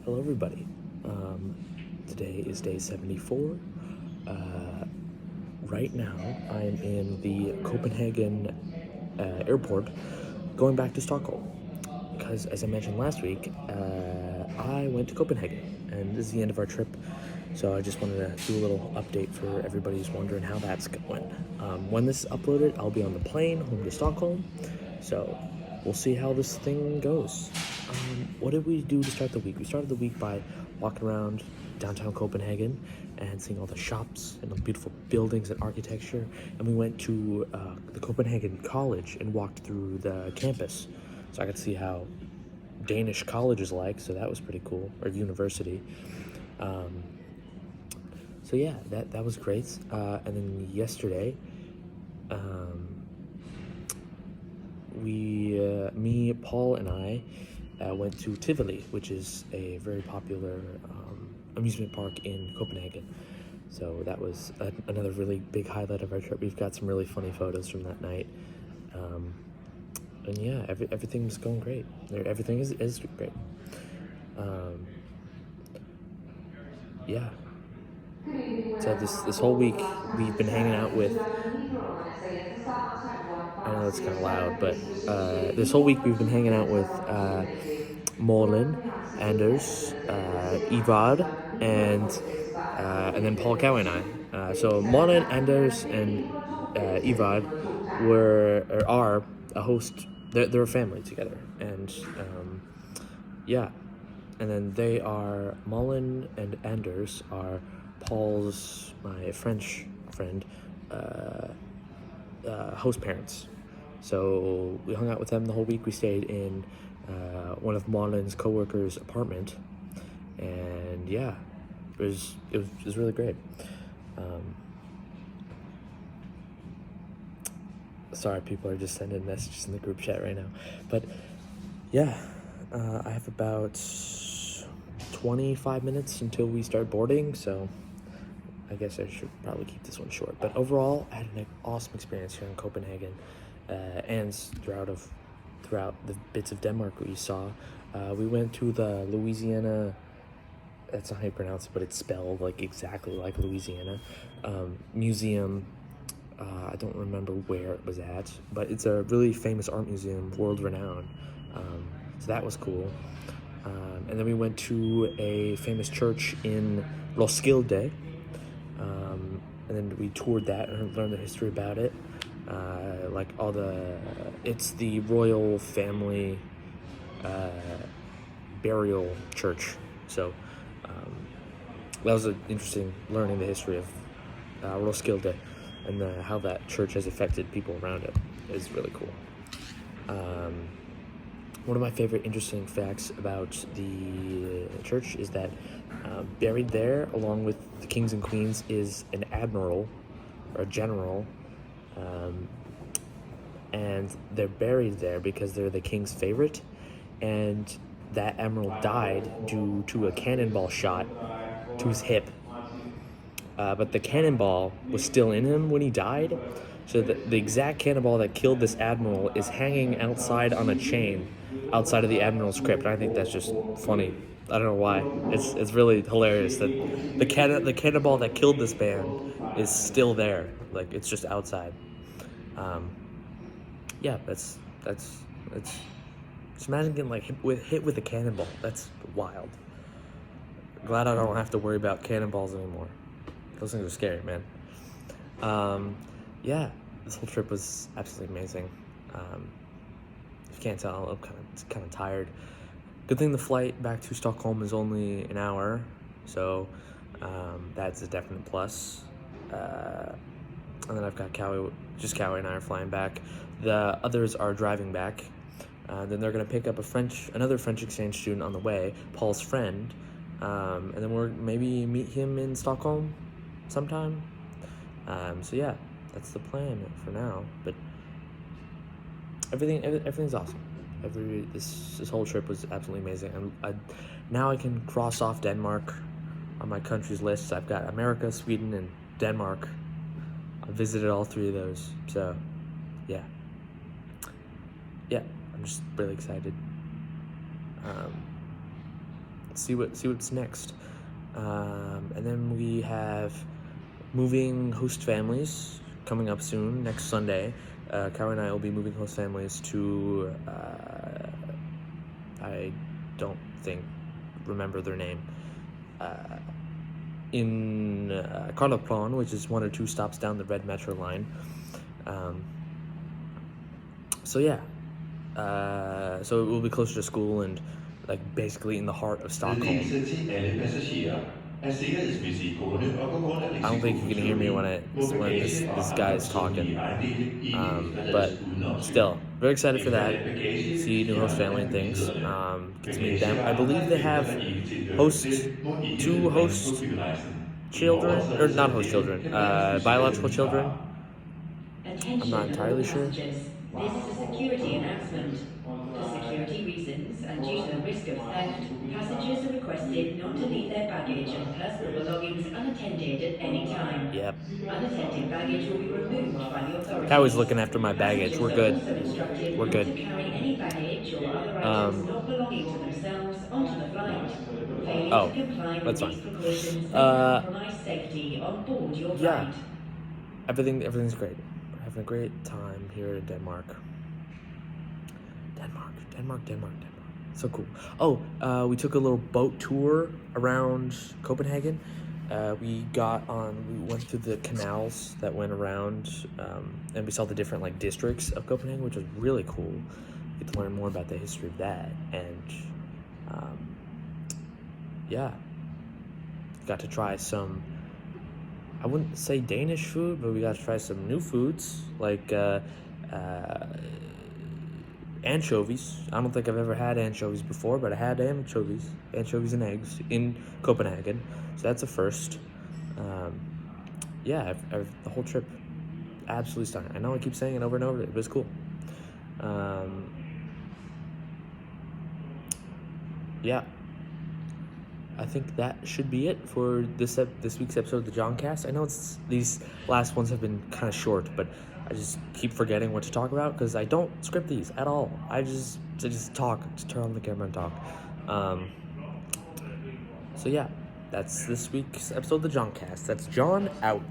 Hello, everybody. Today is day 74. Right now, I'm in the Copenhagen airport going back to Stockholm. Because, as I mentioned last week, I went to Copenhagen, and this is the end of our trip. So I just wanted to do a little update for everybody who's wondering how that's going. When this is uploaded, I'll be on the plane home to Stockholm. So we'll see how this thing goes. What did we do to start the week? We started the week by walking around downtown Copenhagen and seeing all the shops and the beautiful buildings and architecture. And we went to the Copenhagen College and walked through the campus. So I got to see how Danish college is like, so that was pretty cool, or university. So yeah, that was great. And then yesterday, me, Paul, and I went to Tivoli, which is a very popular amusement park in Copenhagen. So that was another really big highlight of our trip. We've got some really funny photos from that night. And yeah, everything's going great. Everything is great. Yeah. So this whole week we've been hanging out with. I know that's kind of loud, but this whole week we've been hanging out with Morlin, Anders, Ivad, and then Paul Cow and I. So Morlin, Anders, and Ivad are a host. They're a family together, and yeah, and then they are Mullen and Anders are my French friend, host parents. So we hung out with them the whole week. We stayed in one of Mullen's coworkers' apartment, and yeah, it was really great. Sorry, people are just sending messages in the group chat right now, but yeah, I have about 25 minutes until we start boarding, so I guess I should probably keep this one short. But overall, I had an awesome experience here in Copenhagen, and throughout the bits of Denmark we saw. We went to the Louisiana. That's not how you pronounce it, but it's spelled like exactly like Louisiana museum. I don't remember where it was at, but it's a really famous art museum, world renowned. So that was cool. And then we went to a famous church in Roskilde. And then we toured that and learned the history about it. It's the royal family burial church. So that was interesting learning the history of Roskilde and how that church has affected people around it. Is really cool. One of my favorite interesting facts about the church is that buried there, along with the kings and queens, is an admiral or a general, and they're buried there because they're the king's favorite, and that admiral died due to a cannonball shot to his hip. But the cannonball was still in him when he died, so the exact cannonball that killed this admiral is hanging outside on a chain outside of the admiral's crypt. And I think that's just funny. I don't know why. It's really hilarious that the cannonball that killed this man is still there. Like, it's just outside. Yeah, that's just imagine getting like hit with a cannonball. That's wild. Glad I don't have to worry about cannonballs anymore. Those things are scary, man. Yeah, this whole trip was absolutely amazing. If you can't tell, I'm kind of tired. Good thing the flight back to Stockholm is only an hour, so that's a definite plus. And then I've got Cowie and I are flying back. The others are driving back. Then they're gonna pick up another French exchange student on the way, Paul's friend, and then we're maybe meet him in Stockholm sometime. So yeah, that's the plan for now. But everything's awesome. This whole trip was absolutely amazing, and now I can cross off Denmark on my country's list. I've got America, Sweden, and Denmark. I visited all three of those, so yeah, I'm just really excited. see what's next. And then we have moving host families coming up soon next Sunday. Kara and I will be moving host families to I don't remember their name. In Karlaplan, which is 1 or 2 stops down the red metro line. So yeah, so it will be closer to school and like basically in the heart of Stockholm. Bevidelse til alle passagerer. Af sikkerhedsmæssige grunde og på grund af I don't think you can hear me risikoforståelse må when this guy andre is personlige talking. ejendele ikke efterlades But uden opsyn. still, very excited for that. Ekstravat bagage, See new host family and things. fjernere Get to meet them. I believe they bagageagter, have der ikke tilhører dem selv, host må ikke two medbringes på host flyrejsen. En children, or overtrædelse not af host dette children, kan bringe biological flysikkerheden i children. fare. I'm not Attention all entirely sure. passengers. This is a security announcement. For security reasons and due to the risk of theft, passengers are requested not to leave their baggage and personal belongings unattended at any time. Yep. Unattended baggage will be removed by the authorities. Cow is looking after my baggage. Passengers We're are good. also instructed We're not good. to carry any baggage or other items not belonging to themselves onto the flight. Failure Oh, to comply with that's these fine. precautions may compromise safety on board your Yeah. flight. Everything's great. We're having a great time here in Denmark. Denmark. So cool. Oh, we took a little boat tour around Copenhagen. We went through the canals that went around, and we saw the different like districts of Copenhagen, which was really cool. Get to learn more about the history of that, and yeah, got to try some. I wouldn't say Danish food, but we got to try some new foods like anchovies. I don't think I've ever had anchovies before, but I had anchovies and eggs in Copenhagen. So that's a first. Yeah, the whole trip, absolutely stunning. I know I keep saying it over and over, but it was cool. Yeah. I think that should be it for this week's episode of the Johncast. I know these last ones have been kind of short, but I just keep forgetting what to talk about because I don't script these at all. I just talk, just turn on the camera and talk. So yeah, that's this week's episode of the Johncast. That's John out.